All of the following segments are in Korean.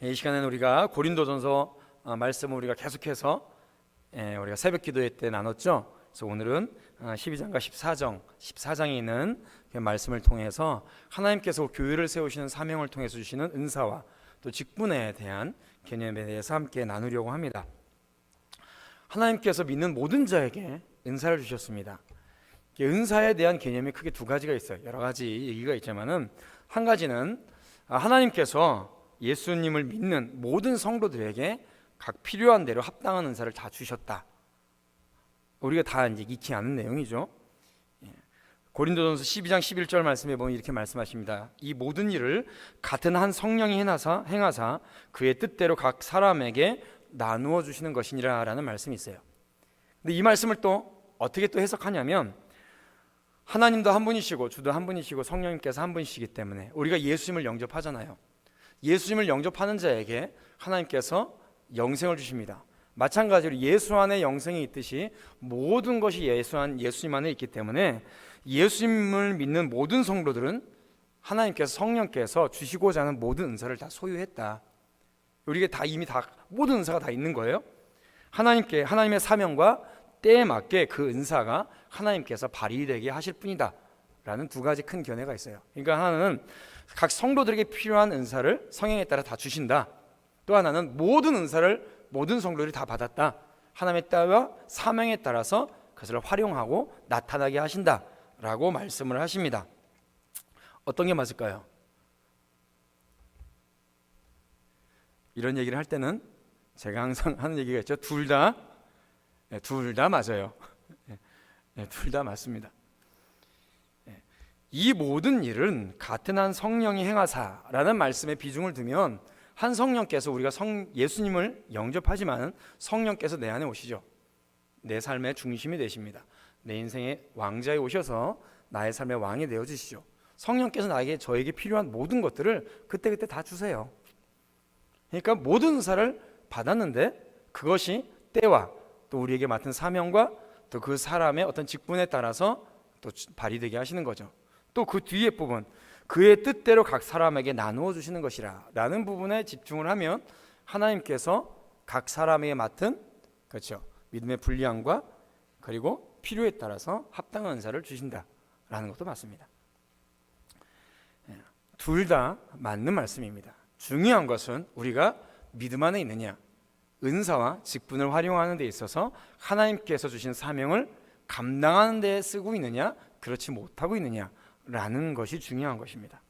이 시간에는 우리가 고린도전서 말씀을 우리가 계속해서 우리가 새벽 기도회 때 나눴죠. 그래서 오늘은 12장과 14장에 있는 그 말씀을 통해서 하나님께서 교회를 세우시는 사명을 통해서 주시는 은사와 또 직분에 대한 개념에 대해서 함께 나누려고 합니다. 하나님께서 믿는 모든 자에게 은사를 주셨습니다. 은사에 대한 개념이 크게 두 가지가 있어요. 여러 가지 얘기가 있지만은 한 가지는 하나님께서 예수님을 믿는 모든 성도들에게 각 필요한 대로 합당한 은사를 다 주셨다. 우리가 다 이제 익히 아는 내용이죠. 고린도전서 12장 11절 말씀에 보면 이렇게 말씀하십니다. 이 모든 일을 같은 한 성령이 행하사 그의 뜻대로 각 사람에게 나누어 주시는 것이니라 라는 말씀이 있어요. 근데 이 말씀을 또 어떻게 또 해석하냐면 하나님도 한 분이시고 주도 한 분이시고 성령님께서 한 분이시기 때문에 우리가 예수님을 영접하잖아요. 예수님을 영접하는 자에게 하나님께서 영생을 주십니다. 마찬가지로 예수 안에 영생이 있듯이 모든 것이 예수님 안에 있기 때문에 예수님을 믿는 모든 성도들은 하나님께서 성령께서 주시고자 하는 모든 은사를 다 소유했다. 우리가 다 이미 다 모든 은사가 다 있는 거예요. 하나님의 사명과 때에 맞게 그 은사가 하나님께서 발휘되게 하실 뿐이다 라는 두 가지 큰 견해가 있어요. 그러니까 하나는 각 성도들에게 필요한 은사를 성향에 따라 다 주신다. 또 하나는 모든 은사를 모든 성도들이 다 받았다. 하나님의 때와 사명에 따라서 그것을 활용하고 나타나게 하신다 라고 말씀을 하십니다. 어떤 게 맞을까요? 이런 얘기를 할 때는 제가 항상 하는 얘기가 있죠. 둘 다 맞아요. 둘 다 맞습니다. 이 모든 일은 같은 한 성령이 행하사라는 말씀에 비중을 두면 한 성령께서 우리가 예수님을 영접하지만 성령께서 내 안에 오시죠. 내 삶의 중심이 되십니다. 내 인생의 왕자에 오셔서 나의 삶의 왕이 되어주시죠. 성령께서 저에게 필요한 모든 것들을 그때그때 다 주세요. 그러니까 모든 은사를 받았는데 그것이 때와 또 우리에게 맡은 사명과 또 그 사람의 어떤 직분에 따라서 또 발휘되게 하시는 거죠. 또 그 뒤에 부분 그의 뜻대로 각 사람에게 나누어 주시는 것이라 라는 부분에 집중을 하면 하나님께서 각 사람에게 맡은 그렇죠 믿음의 분량과 그리고 필요에 따라서 합당한 은사를 주신다라는 것도 맞습니다. 둘 다 맞는 말씀입니다. 중요한 것은 우리가 믿음 안에 있느냐, 은사와 직분을 활용하는 데 있어서 하나님께서 주신 사명을 감당하는 데 쓰고 있느냐, 그렇지 못하고 있느냐라는 것이 중요한 것입니다.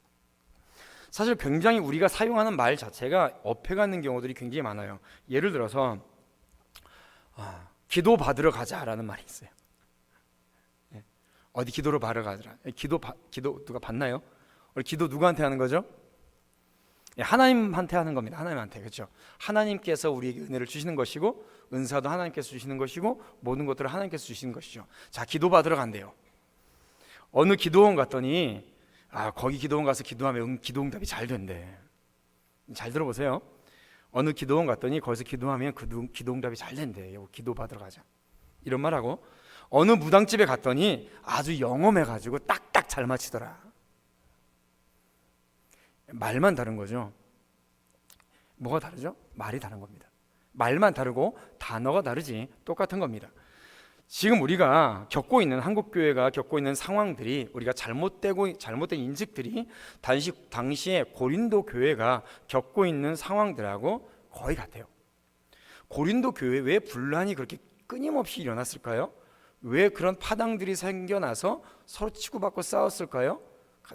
사실 굉장히 우리가 사용하는 말 자체가 어폐가 있는 경우들이 굉장히 많아요. 예를 들어서 기도 받으러 가자라는 말이 있어요. 어디 기도를 받으러 가자. 기도 누가 받나요? 기도 누구한테 하는 거죠? 하나님한테 하는 겁니다. 하나님한테. 그렇죠? 하나님께서 우리에게 은혜를 주시는 것이고 은사도 하나님께서 주시는 것이고 모든 것들을 하나님께서 주시는 것이죠. 자, 기도 받으러 간대요. 어느 기도원 갔더니 거기 기도원 가서 기도하면 기도응답이 잘 된대. 잘 들어보세요. 어느 기도원 갔더니 거기서 기도하면 그 기도응답이 잘 된대. 기도 받으러 가자. 이런 말하고 어느 무당집에 갔더니 아주 영험해가지고 딱딱 잘 맞히더라. 말만 다른 거죠. 뭐가 다르죠? 말이 다른 겁니다. 말만 다르고 단어가 다르지 똑같은 겁니다. 지금 우리가 한국교회가 겪고 있는 상황들이 우리가 잘못된 인식들이 당시에 고린도 교회가 겪고 있는 상황들하고 거의 같아요. 고린도 교회 왜 분란이 그렇게 끊임없이 일어났을까요? 왜 그런 파당들이 생겨나서 서로 치고받고 싸웠을까요?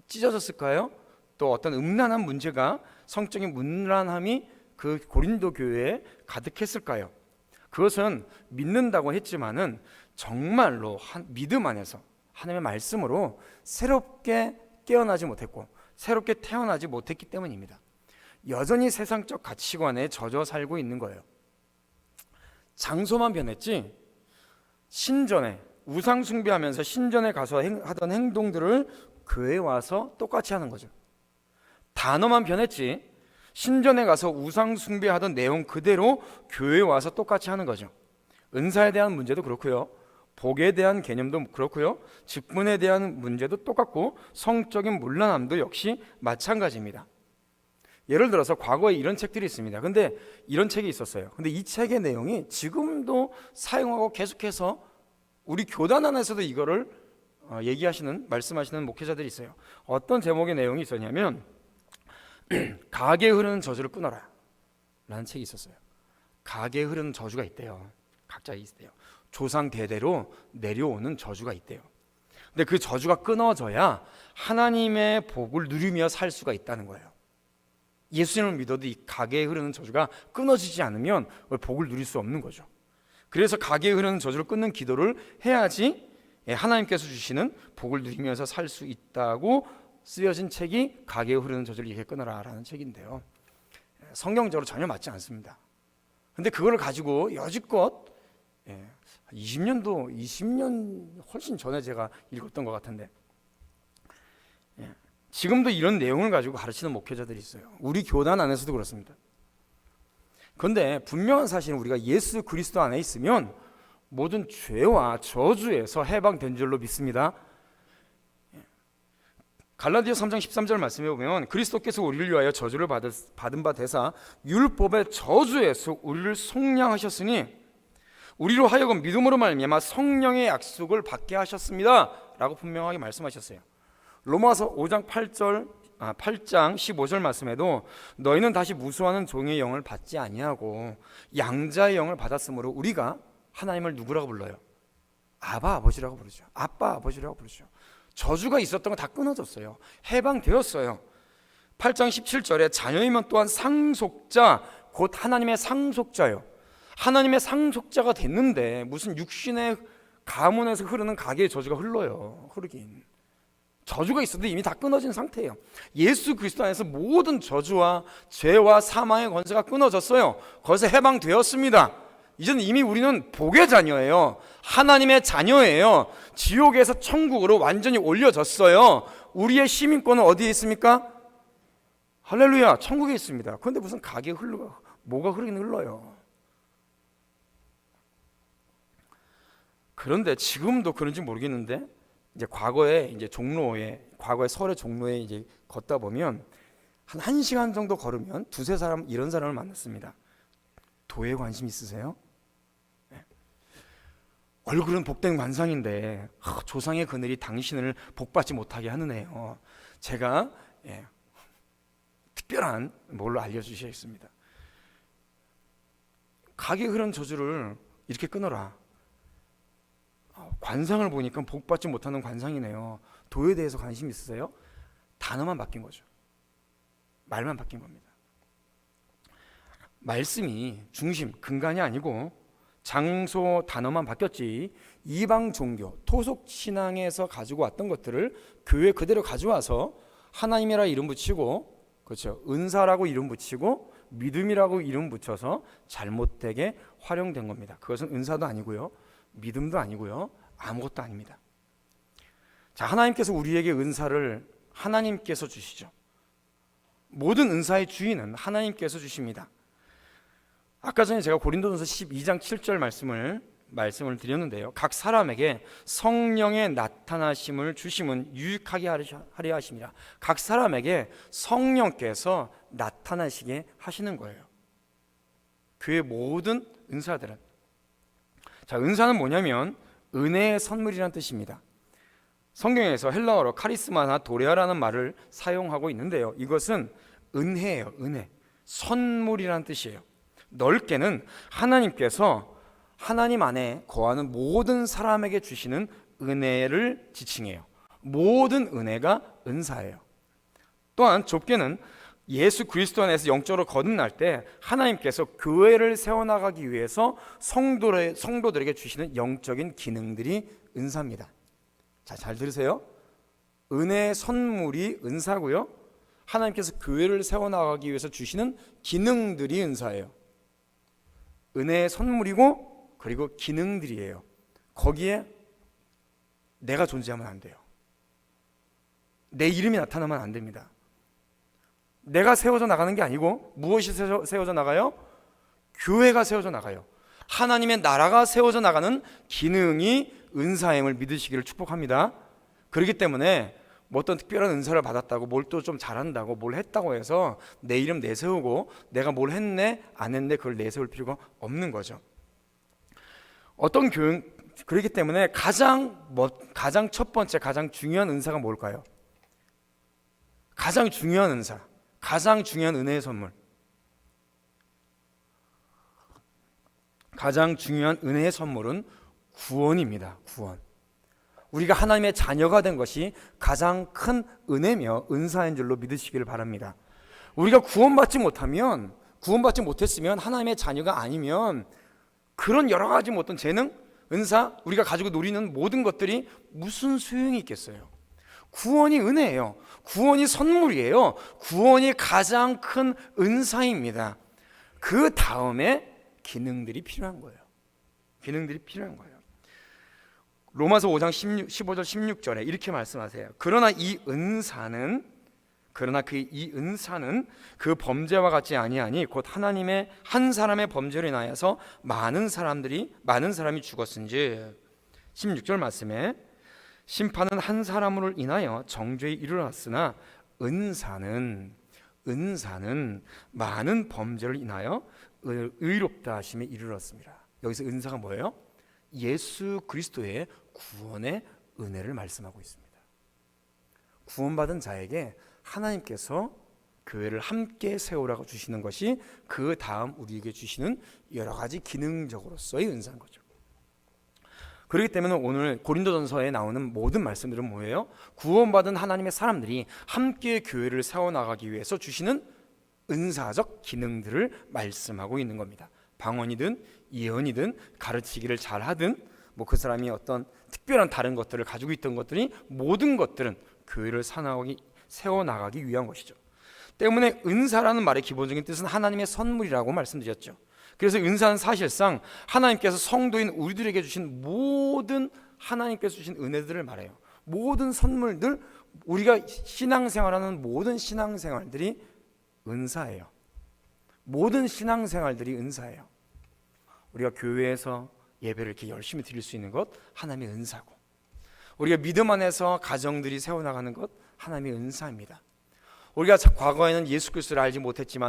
찢어졌을까요? 또 어떤 음란한 문제가 성적인 문란함이 그 고린도 교회에 가득했을까요? 그것은 믿는다고 했지만은 정말로 믿음 안에서 하나님의 말씀으로 새롭게 깨어나지 못했고 새롭게 태어나지 못했기 때문입니다. 여전히 세상적 가치관에 젖어 살고 있는 거예요. 장소만 변했지 신전에 우상 숭배하면서 신전에 가서 하던 행동들을 교회에 와서 똑같이 하는 거죠. 단어만 변했지 신전에 가서 우상 숭배하던 내용 그대로 교회에 와서 똑같이 하는 거죠. 은사에 대한 문제도 그렇고요. 복에 대한 개념도 그렇고요. 직분에 대한 문제도 똑같고 성적인 문란함도 역시 마찬가지입니다. 예를 들어서 과거에 이런 책들이 있습니다. 근데 이런 책이 있었어요. 근데 이 책의 내용이 지금도 사용하고 계속해서 우리 교단 안에서도 이거를 얘기하시는, 말씀하시는 목회자들이 있어요. 어떤 제목의 내용이 있었냐면 가게 흐르는 저주를 끊어라 라는 책이 있었어요. 가게 흐르는 저주가 있대요. 각자 있대요. 조상 대대로 내려오는 저주가 있대요. 근데 그 저주가 끊어져야 하나님의 복을 누리며 살 수가 있다는 거예요. 예수님을 믿어도 이 가게에 흐르는 저주가 끊어지지 않으면 복을 누릴 수 없는 거죠. 그래서 가게에 흐르는 저주를 끊는 기도를 해야지 하나님께서 주시는 복을 누리면서 살 수 있다고 쓰여진 책이 가게에 흐르는 저주를 이렇게 끊어라 라는 책인데요, 성경적으로 전혀 맞지 않습니다. 근데 그걸 가지고 여지껏 20년 훨씬 전에 제가 읽었던 것 같은데, 지금도 이런 내용을 가지고 가르치는 목회자들이 있어요. 우리 교단 안에서도 그렇습니다. 그런데 분명한 사실은 우리가 예수 그리스도 안에 있으면 모든 죄와 저주에서 해방된 줄로 믿습니다. 갈라디아 3장 13절 말씀에 보면 그리스도께서 우리를 위하여 저주를 받은 바 되사 율법의 저주에서 우리를 속량하셨으니 우리로 하여금 믿음으로 말미암아 성령의 약속을 받게 하셨습니다 라고 분명하게 말씀하셨어요. 로마서 5장 8장 15절 말씀에도 너희는 다시 무수하는 종의 영을 받지 아니하고 양자의 영을 받았으므로 우리가 하나님을 누구라고 불러요? 아바 아버지라고 부르죠. 아빠 아버지라고 부르죠. 저주가 있었던 거 다 끊어졌어요. 해방되었어요. 8장 17절에 자녀이면 또한 상속자, 곧 하나님의 상속자요. 하나님의 상속자가 됐는데 무슨 육신의 가문에서 흐르는 가계의 저주가 흐르긴. 저주가 있어도 이미 다 끊어진 상태예요. 예수 그리스도 안에서 모든 저주와 죄와 사망의 권세가 끊어졌어요. 거기서 해방되었습니다. 이제는 이미 우리는 복의 자녀예요. 하나님의 자녀예요. 지옥에서 천국으로 완전히 올려졌어요. 우리의 시민권은 어디에 있습니까? 할렐루야, 천국에 있습니다. 그런데 무슨 가게 뭐가 흐르긴 흘러요. 그런데 지금도 그런지 모르겠는데 이제 과거에 설의 종로에 이제 걷다 보면 한 1시간 정도 걸으면 두세 사람, 이런 사람을 만났습니다. 도에 관심 있으세요? 네. 얼굴은 복된 관상인데 조상의 그늘이 당신을 복받지 못하게 하느네요. 제가 특별한 뭘로 알려주시겠습니다. 가게 흐른 저주를 이렇게 끊어라. 관상을 보니까 복받지 못하는 관상이네요. 도에 대해서 관심 있으세요? 단어만 바뀐 거죠. 말만 바뀐 겁니다. 말씀이 중심, 근간이 아니고 장소, 단어만 바뀌었지 이방 종교, 토속 신앙에서 가지고 왔던 것들을 교회 그대로 가져와서 하나님이라 이름 붙이고, 그렇죠, 은사라고 이름 붙이고 믿음이라고 이름 붙여서 잘못되게 활용된 겁니다. 그것은 은사도 아니고요, 믿음도 아니고요, 아무것도 아닙니다. 자, 하나님께서 우리에게 은사를 하나님께서 주시죠. 모든 은사의 주인은 하나님께서 주십니다. 아까 전에 제가 고린도전서 12장 7절 말씀을 드렸는데요, 각 사람에게 성령의 나타나심을 주심은 유익하게 하려 하심이라. 각 사람에게 성령께서 나타나시게 하시는 거예요. 그의 모든 은사들은. 자, 은사는 뭐냐면 은혜의 선물이라는 뜻입니다. 성경에서 헬라어로 카리스마나 도레아라는 말을 사용하고 있는데요, 이것은 은혜예요. 은혜, 선물이라는 뜻이에요. 넓게는 하나님께서 하나님 안에 거하는 모든 사람에게 주시는 은혜를 지칭해요. 모든 은혜가 은사예요. 또한 좁게는 예수 그리스도 안에서 영적으로 거듭날 때 하나님께서 교회를 세워나가기 위해서 성도들에게 주시는 영적인 기능들이 은사입니다. 자, 잘 들으세요. 은혜의 선물이 은사고요, 하나님께서 교회를 세워나가기 위해서 주시는 기능들이 은사예요. 은혜의 선물이고 그리고 기능들이에요. 거기에 내가 존재하면 안 돼요. 내 이름이 나타나면 안 됩니다. 내가 세워져 나가는 게 아니고 무엇이 세워져 나가요? 교회가 세워져 나가요. 하나님의 나라가 세워져 나가는 기능이 은사임을 믿으시기를 축복합니다. 그렇기 때문에 뭐 어떤 특별한 은사를 받았다고 뭘 또 좀 잘한다고 뭘 했다고 해서 내 이름 내세우고 내가 뭘 했네 안 했네 그걸 내세울 필요가 없는 거죠. 어떤 교육 그렇기 때문에 가장 첫 번째 가장 중요한 은사가 뭘까요? 가장 중요한 은사, 가장 중요한 은혜의 선물, 가장 중요한 은혜의 선물은 구원입니다. 구원. 우리가 하나님의 자녀가 된 것이 가장 큰 은혜며 은사인 줄로 믿으시기를 바랍니다. 우리가 구원받지 못했으면 하나님의 자녀가 아니면 그런 여러 가지 어떤 재능, 은사, 우리가 가지고 누리는 모든 것들이 무슨 소용이 있겠어요? 구원이 은혜예요. 구원이 선물이에요. 구원이 가장 큰 은사입니다. 그 다음에 기능들이 필요한 거예요. 기능들이 필요한 거예요. 로마서 5장 15절 16절에 이렇게 말씀하세요. 그러나 이 은사는 그 범죄와 같지 아니하니 곧 하나님의 한 사람의 범죄로 인하여서 많은 사람이 죽었은즉 16절 말씀에 심판은 한 사람으로 인하여 정죄에 이르렀으나 은사는 많은 범죄를 인하여 의롭다 하심에 이르렀습니다. 여기서 은사가 뭐예요? 예수 그리스도의 구원의 은혜를 말씀하고 있습니다. 구원받은 자에게 하나님께서 교회를 함께 세우라고 주시는 것이 그 다음 우리에게 주시는 여러 가지 기능적으로서의 은사인 거죠. 그렇기 때문에 오늘 고린도전서에 나오는 모든 말씀들은 뭐예요? 구원받은 하나님의 사람들이 함께 교회를 세워나가기 위해서 주시는 은사적 기능들을 말씀하고 있는 겁니다. 방언이든 예언이든 가르치기를 잘하든 그 사람이 어떤 특별한 다른 것들을 가지고 있던 것들이 모든 것들은 교회를 세워나가기 위한 것이죠. 때문에 은사라는 말의 기본적인 뜻은 하나님의 선물이라고 말씀드렸죠. 그래서 은사는 사실상 하나님께서 성도인 우리들에게 주신 모든 하나님께서 주신 은혜들을 말해요. 모든 선물들, 우리가 신앙생활하는 모든 신앙생활들이 은사예요. 모든 신앙생활들이 은사예요. 우리가 교회에서 예배를 이렇게 열심히 드릴 수 있는 것 하나님의 은사고, 우리가 믿음 안에서 가정들이 세워나가는 것 하나님의 은사입니다. 우리가 과거에는 예수 그리스도를 알지 못했죠.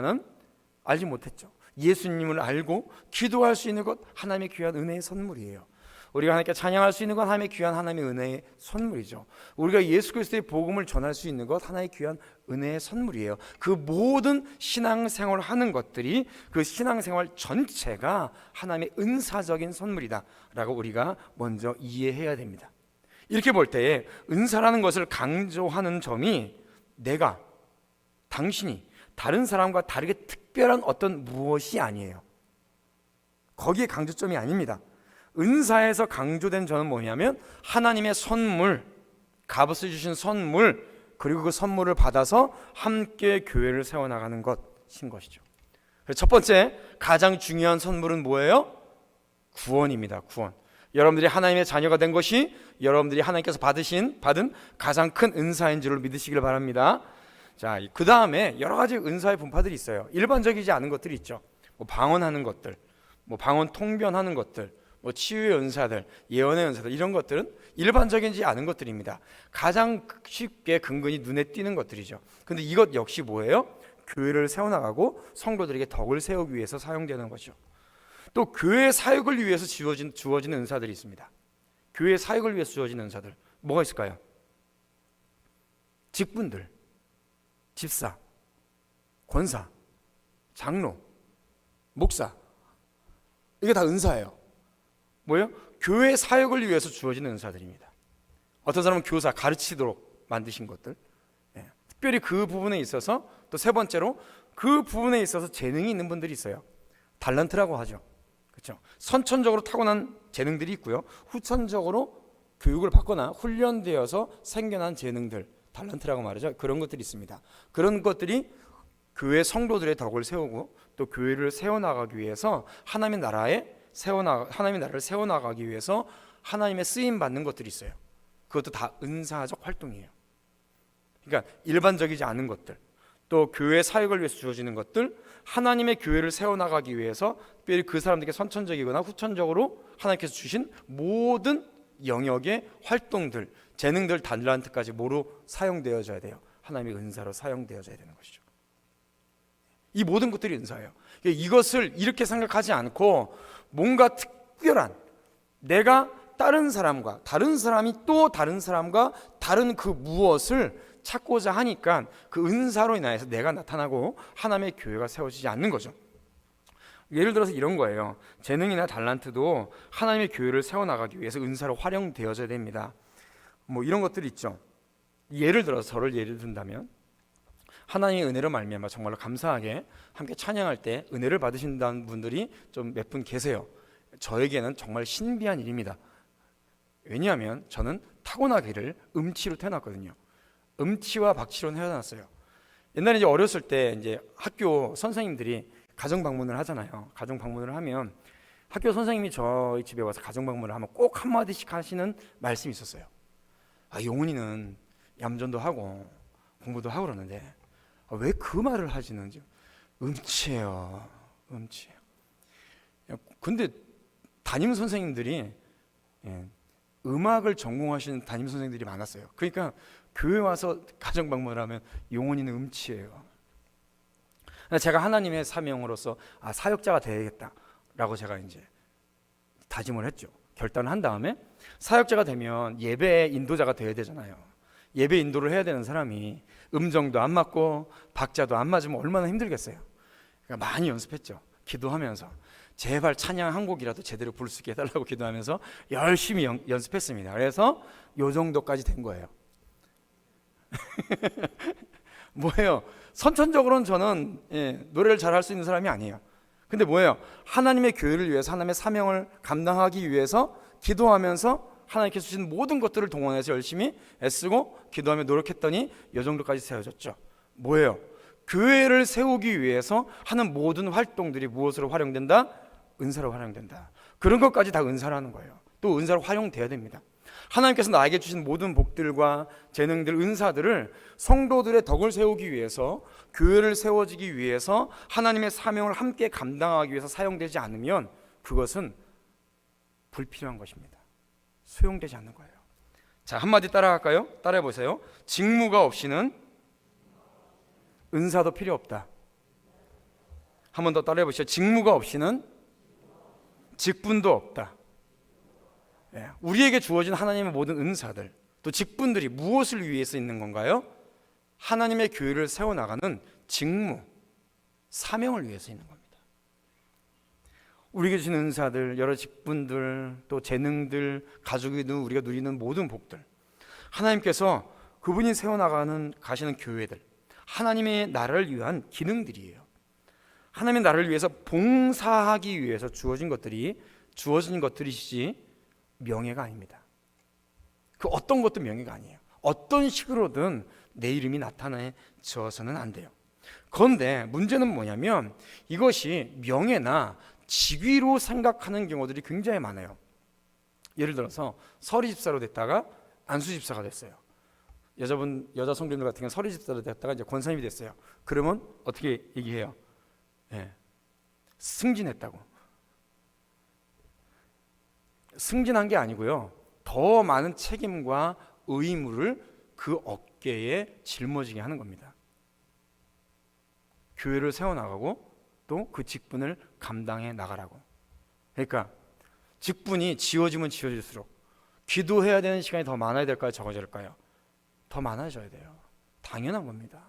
예수님을 알고 기도할 수 있는 것 하나님의 귀한 은혜의 선물이에요. 우리가 하나님께 찬양할 수 있는 것 하나님의 귀한 하나님의 은혜의 선물이죠. 우리가 예수 그리스도의 복음을 전할 수 있는 것 하나의 귀한 은혜의 선물이에요. 그 모든 신앙생활을 하는 것들이 그 신앙생활 전체가 하나님의 은사적인 선물이다 라고 우리가 먼저 이해해야 됩니다. 이렇게 볼 때에 은사라는 것을 강조하는 점이 내가, 당신이 다른 사람과 다르게 특별한 어떤 무엇이 아니에요. 거기에 강조점이 아닙니다. 은사에서 강조된 점은 뭐냐면 하나님의 선물, 값을 주신 선물, 그리고 그 선물을 받아서 함께 교회를 세워나가는 것인 것이죠. 첫 번째 가장 중요한 선물은 뭐예요? 구원입니다. 구원. 여러분들이 하나님의 자녀가 된 것이 여러분들이 하나님께서 받은 가장 큰 은사인 줄을 믿으시길 바랍니다. 자, 그 다음에 여러 가지 은사의 분파들이 있어요. 일반적이지 않은 것들이 있죠. 방언하는 것들, 방언 통변하는 것들, 치유의 은사들, 예언의 은사들, 이런 것들은 일반적이지 않은 것들입니다. 가장 쉽게 근근히 눈에 띄는 것들이죠. 근데 이것 역시 뭐예요? 교회를 세워나가고 성도들에게 덕을 세우기 위해서 사용되는 거죠. 또 교회 사역을 위해서 주어지는 은사들이 있습니다. 교회 사역을 위해서 주어지는 은사들 뭐가 있을까요? 직분들, 집사, 권사, 장로, 목사, 이게 다 은사예요. 뭐예요? 교회 사역을 위해서 주어지는 은사들입니다. 어떤 사람은 교사, 가르치도록 만드신 것들, 특별히 그 부분에 있어서, 또 세 번째로 그 부분에 있어서 재능이 있는 분들이 있어요. 달란트라고 하죠. 그렇죠? 선천적으로 타고난 재능들이 있고요, 후천적으로 교육을 받거나 훈련되어서 생겨난 재능들, 달란트라고 말하죠. 그런 것들이 있습니다. 그런 것들이 교회 성도들의 덕을 세우고 또 교회를 세워나가기 위해서 하나님의 나라를 세워나가기 위해서 하나님의 쓰임 받는 것들이 있어요. 그것도 다 은사적 활동이에요. 그러니까 일반적이지 않은 것들, 또 교회 사역을 위해서 주어지는 것들, 하나님의 교회를 세워나가기 위해서 특별히 그 사람들에게 선천적이거나 후천적으로 하나님께서 주신 모든 영역의 활동들, 재능들, 달란트까지 뭐로 사용되어져야 돼요? 하나님의 은사로 사용되어져야 되는 것이죠. 이 모든 것들이 은사예요. 이것을 이렇게 생각하지 않고 뭔가 특별한, 내가 다른 사람과 다른 사람이 또 다른 사람과 다른 그 무엇을 찾고자 하니까 그 은사로 인하여서 내가 나타나고 하나님의 교회가 세워지지 않는 거죠. 예를 들어서 이런 거예요. 재능이나 달란트도 하나님의 교회를 세워나가기 위해서 은사로 활용되어져야 됩니다. 뭐 이런 것들이 있죠. 예를 들어서 저를 예를 든다면, 하나님의 은혜로 말미암아 정말로 감사하게 함께 찬양할 때 은혜를 받으신다는 분들이 좀 몇 분 계세요. 저에게는 정말 신비한 일입니다. 왜냐하면 저는 타고나기를 음치로 태어났거든요. 음치와 박치로 태어났어요. 옛날에 이제 어렸을 때 이제 학교 선생님들이 가정 방문을 하잖아요. 가정 방문을 하면 학교 선생님이 저희 집에 와서 가정 방문을 하면 꼭 한마디씩 하시는 말씀이 있었어요. 용훈이는 얌전도 하고 공부도 하고 그러는데 왜 그 말을 하시는지. 음치예요. 음치예요. 근데 담임 선생님들이 음악을 전공하시는 담임 선생님들이 많았어요. 그러니까 교회 와서 가정 방문을 하면 용훈이는 음치예요. 제가 하나님의 사명으로서 사역자가 되야겠다라고 제가 이제 다짐을 했죠. 결단을 한 다음에 사역자가 되면 예배 인도자가 되어야 되잖아요. 예배 인도를 해야 되는 사람이 음정도 안 맞고 박자도 안 맞으면 얼마나 힘들겠어요. 그러니까 많이 연습했죠. 기도하면서 제발 찬양 한 곡이라도 제대로 부를 수 있게 해달라고 기도하면서 열심히 연습했습니다. 그래서 요 정도까지 된 거예요. 뭐예요? 선천적으로는 저는 노래를 잘할 수 있는 사람이 아니에요. 근데 뭐예요? 하나님의 교회를 위해서, 하나님의 사명을 감당하기 위해서 기도하면서 하나님께서 주신 모든 것들을 동원해서 열심히 애쓰고 기도하며 노력했더니 이 정도까지 세워졌죠. 뭐예요? 교회를 세우기 위해서 하는 모든 활동들이 무엇으로 활용된다? 은사로 활용된다. 그런 것까지 다 은사라는 거예요. 또 은사로 활용돼야 됩니다. 하나님께서 나에게 주신 모든 복들과 재능들, 은사들을 성도들의 덕을 세우기 위해서, 교회를 세워지기 위해서, 하나님의 사명을 함께 감당하기 위해서 사용되지 않으면 그것은 불필요한 것입니다. 수용되지 않는 거예요. 자, 한마디 따라갈까요? 따라해 보세요. 직무가 없이는 은사도 필요 없다. 한 번 더 따라해 보시죠. 직무가 없이는 직분도 없다. 우리에게 주어진 하나님의 모든 은사들, 또 직분들이 무엇을 위해서 있는 건가요? 하나님의 교회를 세워나가는 직무, 사명을 위해서 있는 겁니다. 우리에게 주신 은사들, 여러 직분들, 또 재능들, 가족이 우리가 누리는 모든 복들, 하나님께서 그분이 가시는 교회들, 하나님의 나라를 위한 기능들이에요. 하나님의 나라를 위해서 봉사하기 위해서 주어진 것들이시지 명예가 아닙니다. 그 어떤 것도 명예가 아니에요. 어떤 식으로든 내 이름이 나타내져서는 안 돼요. 그런데 문제는 뭐냐면 이것이 명예나 직위로 생각하는 경우들이 굉장히 많아요. 예를 들어서 서리 집사로 됐다가 안수 집사가 됐어요. 여자 성도님들 같은 경우는 서리 집사로 됐다가 이제 권사님이 됐어요. 그러면 어떻게 얘기해요? 승진했다고. 승진한 게 아니고요, 더 많은 책임과 의무를 그 어깨에 짊어지게 하는 겁니다. 교회를 세워나가고 또 그 직분을 감당해 나가라고. 그러니까 직분이 지워지면 지워질수록 기도해야 되는 시간이 더 많아야 될까요? 적어야 될까요? 더 많아져야 돼요. 당연한 겁니다.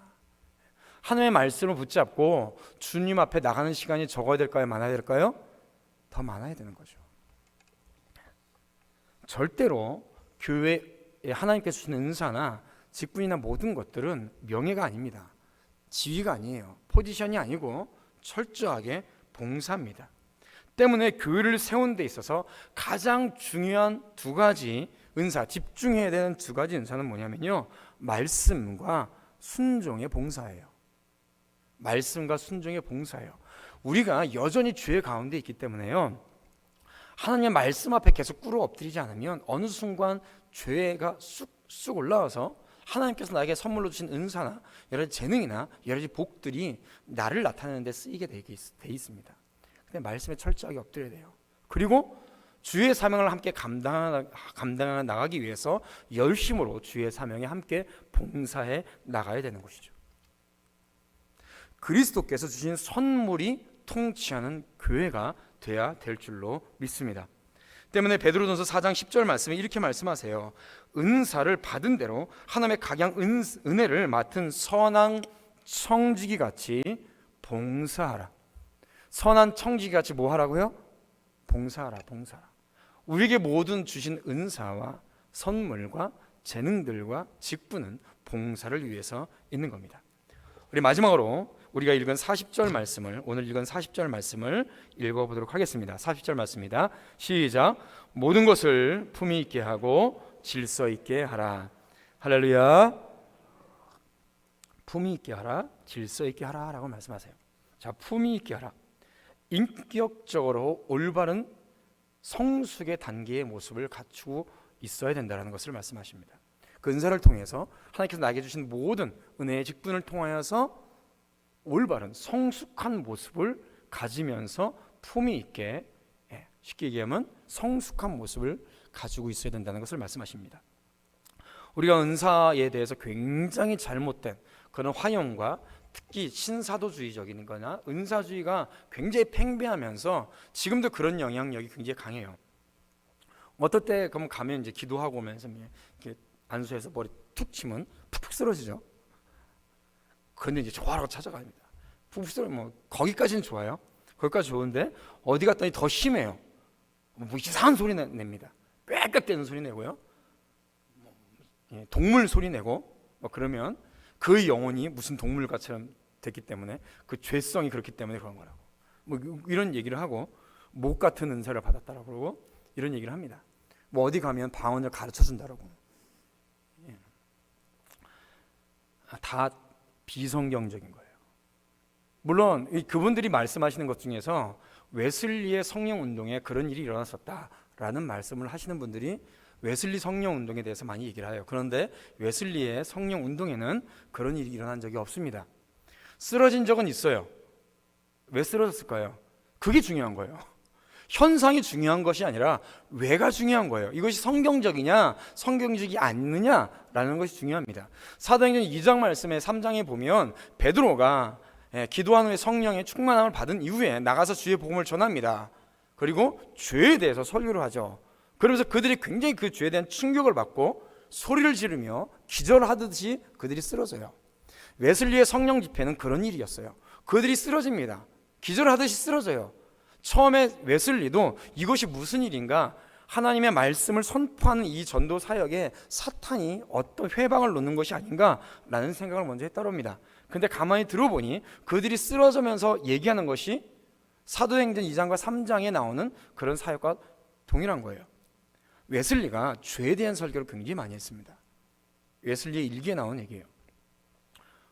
하나님의 말씀을 붙잡고 주님 앞에 나가는 시간이 적어야 될까요? 많아야 될까요? 더 많아야 되는 거죠. 절대로 교회에 하나님께서 주신 은사나 직분이나 모든 것들은 명예가 아닙니다. 지위가 아니에요. 포지션이 아니고 철저하게 봉사입니다. 때문에 교회를 세우는 데 있어서 가장 중요한 두 가지 은사, 집중해야 되는 두 가지 은사는 뭐냐면요, 말씀과 순종의 봉사예요. 말씀과 순종의 봉사예요. 우리가 여전히 죄 가운데 있기 때문에요, 하나님의 말씀 앞에 계속 꿇어 엎드리지 않으면 어느 순간 죄가 쑥 올라와서 하나님께서 나에게 선물로 주신 은사나 여러 가지 재능이나 여러 가지 복들이 나를 나타내는 데 쓰이게 돼 있습니다. 근데 말씀에 철저하게 엎드려야 돼요. 그리고 주의 사명을 함께 감당해 나가기 위해서 열심으로 주의 사명에 함께 봉사해 나가야 되는 것이죠. 그리스도께서 주신 선물이 통치하는 교회가 돼야 될 줄로 믿습니다. 때문에 베드로전서 4장 10절 말씀에 이렇게 말씀하세요. 은사를 받은 대로 하나님의 각양 은혜를 맡은 선한 청지기 같이 봉사하라. 선한 청지기 같이 뭐 하라고요? 봉사하라. 우리에게 모든 주신 은사와 선물과 재능들과 직분은 봉사를 위해서 있는 겁니다. 우리 마지막으로 우리가 읽은 40절 말씀을, 오늘 읽은 40절 말씀을 읽어보도록 하겠습니다. 40절 말씀입니다. 시작. 모든 것을 품위 있게 하고 질서 있게 하라. 할렐루야. 품위 있게 하라, 질서 있게 하라 라고 말씀하세요. 자, 품위 있게 하라. 인격적으로 올바른 성숙의 단계의 모습을 갖추고 있어야 된다는 것을 말씀하십니다. 그 은사를 통해서 하나님께서 나에게 주신 모든 은혜의 직분을 통하여서 올바른 성숙한 모습을 가지면서 품위 있게, 쉽게 얘기하면 성숙한 모습을 가지고 있어야 된다는 것을 말씀하십니다. 우리가 은사에 대해서 굉장히 잘못된 그런 화형과 특히 신사도주의적인 거나 은사주의가 굉장히 팽배하면서 지금도 그런 영향력이 굉장히 강해요. 어떨 때 그럼 가면 이제 기도하고 오면서 이렇게 안수해서 머리 툭 치면 푹푹 쓰러지죠. 그런데 이제 좋아라고 찾아갑니다. 푹푹 쓰러 뭐 거기까지는 좋아요. 거기까지 좋은데 어디 갔더니 더 심해요. 뭐 이상한 소리 냅니다. 빽빽대는 소리 내고요. 동물 소리 내고 그러면 그 영혼이 무슨 동물과처럼 됐기 때문에 그 죄성이 그렇기 때문에 그런 거라고. 뭐 이런 얘기를 하고 목 같은 은사를 받았다라고 그러고 이런 얘기를 합니다. 뭐 어디 가면 방언을 가르쳐 준다라고. 다 비성경적인 거예요. 물론 그분들이 말씀하시는 것 중에서 웨슬리의 성령 운동에 그런 일이 일어났었다라는 말씀을 하시는 분들이 웨슬리 성령 운동에 대해서 많이 얘기를 해요. 그런데 웨슬리의 성령 운동에는 그런 일이 일어난 적이 없습니다. 쓰러진 적은 있어요. 왜 쓰러졌을까요? 그게 중요한 거예요. 현상이 중요한 것이 아니라 왜가 중요한 거예요. 이것이 성경적이냐 성경적이지 않느냐라는 것이 중요합니다. 사도행전 2장 말씀에 3장에 보면 베드로가 기도한 후에 성령의 충만함을 받은 이후에 나가서 주의 복음을 전합니다. 그리고 죄에 대해서 설교를 하죠. 그러면서 그들이 굉장히 그 죄에 대한 충격을 받고 소리를 지르며 기절하듯이 그들이 쓰러져요. 웨슬리의 성령 집회는 그런 일이었어요. 그들이 쓰러집니다. 기절하듯이 쓰러져요. 처음에 웨슬리도 이것이 무슨 일인가, 하나님의 말씀을 선포하는 이 전도 사역에 사탄이 어떤 회방을 놓는 것이 아닌가라는 생각을 먼저 했다고 합니다. 근데 가만히 들어보니 그들이 쓰러지면서 얘기하는 것이 사도행전 2장과 3장에 나오는 그런 사역과 동일한 거예요. 웨슬리가 죄에 대한 설교를 굉장히 많이 했습니다. 웨슬리의 일기에 나온 얘기예요.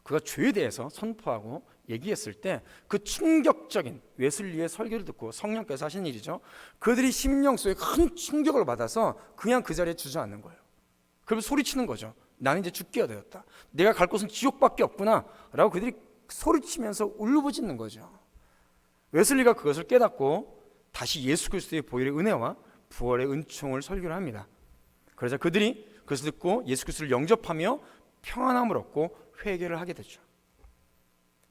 그가 죄에 대해서 선포하고 얘기했을 때 그 충격적인 웨슬리의 설교를 듣고 성령께서 하신 일이죠. 그들이 심령 속에 큰 충격을 받아서 그냥 그 자리에 주저앉는 거예요. 그러면 소리치는 거죠. 나는 이제 죽게 되었다. 내가 갈 곳은 지옥밖에 없구나 라고 그들이 소리치면서 울부짖는 거죠. 웨슬리가 그것을 깨닫고 다시 예수 그리스도의 보혈의 은혜와 부활의 은총을 설교를 합니다. 그러자 그들이 그것을 듣고 예수 그리스도를 영접하며 평안함을 얻고 회개를 하게 되죠.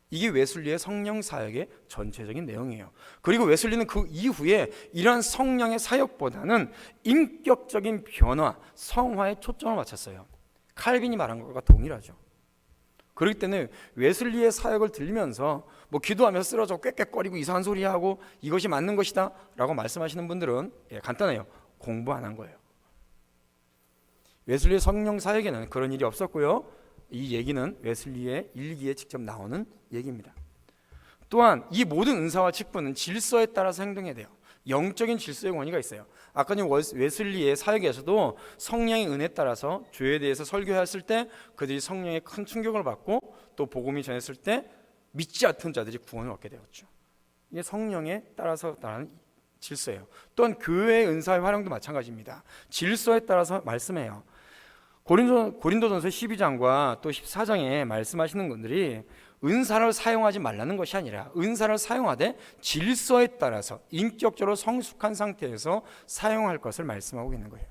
이게 웨슬리의 성령 사역의 전체적인 내용이에요. 그리고 웨슬리는 그 이후에 이러한 성령의 사역보다는 인격적인 변화, 성화에 초점을 맞췄어요. 칼빈이 말한 것과 동일하죠. 그렇기 때문에 웨슬리의 사역을 들리면서 뭐 기도하면서 쓰러져 꽥꽥거리고 이상한 소리 하고 이것이 맞는 것이다 라고 말씀하시는 분들은 간단해요. 공부 안 한 거예요. 웨슬리의 성령 사역에는 그런 일이 없었고요. 이 얘기는 웨슬리의 일기에 직접 나오는 얘기입니다. 또한 이 모든 은사와 직분은 질서에 따라서 행동해야 돼요. 영적인 질서의 권위가 있어요. 아까 웨슬리의 사역에서도 성령의 은혜에 따라서 죄에 대해서 설교했을 때 그들이 성령의 큰 충격을 받고 또 복음이 전했을 때 믿지 않던 자들이 구원을 얻게 되었죠. 이게 성령에 따라서 나는 질서예요. 또한 교회의 은사의 활용도 마찬가지입니다. 질서에 따라서 말씀해요. 고린도전서 12장과 또 14장에 말씀하시는 분들이 은사를 사용하지 말라는 것이 아니라 은사를 사용하되 질서에 따라서 인격적으로 성숙한 상태에서 사용할 것을 말씀하고 있는 거예요.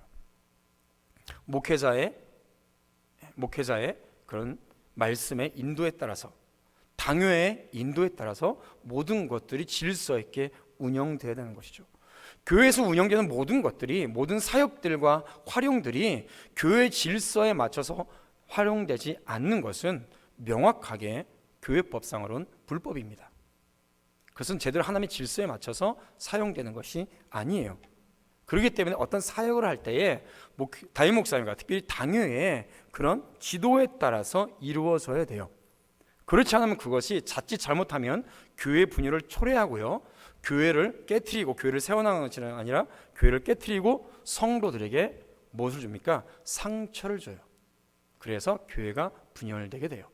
목회자의 그런 말씀의 인도에 따라서, 당회의 인도에 따라서 모든 것들이 질서 있게 운영되어야 되는 것이죠. 교회에서 운영되는 모든 것들이, 모든 사역들과 활용들이 교회 질서에 맞춰서 활용되지 않는 것은 명확하게 교회법상으로는 불법입니다. 그것은 제대로 하나님의 질서에 맞춰서 사용되는 것이 아니에요. 그렇기 때문에 어떤 사역을 할 때에 담임 목사님과 특별히 당회의 그런 지도에 따라서 이루어져야 돼요. 그렇지 않으면 그것이 자칫 잘못하면 교회 분열을 초래하고요, 교회를 깨트리고, 교회를 세워나가는 것이 아니라 교회를 깨트리고 성도들에게 무엇을 줍니까? 상처를 줘요. 그래서 교회가 분열되게 돼요.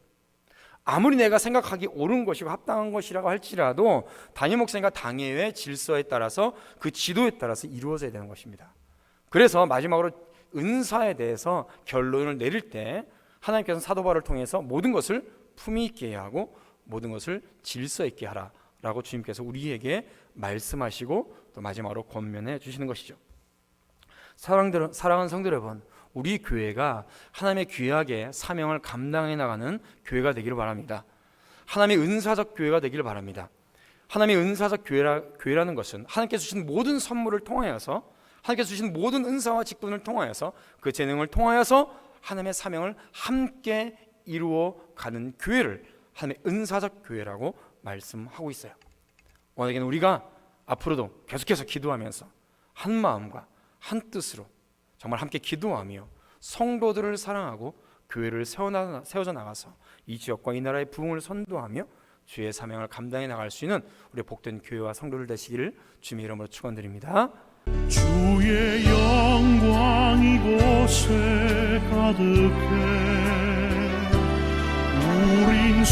아무리 내가 생각하기 옳은 것이고 합당한 것이라고 할지라도 담임 목사님과 당회의 질서에 따라서, 그 지도에 따라서 이루어져야 되는 것입니다. 그래서 마지막으로 은사에 대해서 결론을 내릴 때 하나님께서는 사도 바울을 통해서 모든 것을 품위 있게 해야 하고 모든 것을 질서 있게 하라라고 주님께서 우리에게 말씀하시고 또 마지막으로 권면해 주시는 것이죠. 사랑하는 성도 여러분, 우리 교회가 하나님의 귀하게 사명을 감당해 나가는 교회가 되기를 바랍니다. 하나님의 은사적 교회가 되기를 바랍니다. 하나님의 은사적 교회라는 것은 하나님께서 주신 모든 선물을 통하여서, 하나님께서 주신 모든 은사와 직분을 통하여서, 그 재능을 통하여서 하나님의 사명을 함께 이루어 가는 교회를 하나님의 은사적 교회라고 말씀하고 있어요. 원하기는 우리가 앞으로도 계속해서 기도하면서 한 마음과 한 뜻으로 정말 함께 기도하며 성도들을 사랑하고 교회를 세워져 나가서 이 지역과 이 나라의 부흥을 선도하며 주의 사명을 감당해 나갈 수 있는 우리 복된 교회와 성도들 되시기를 주님의 이름으로 축원드립니다. 주의 영광 이곳에 가득해 우린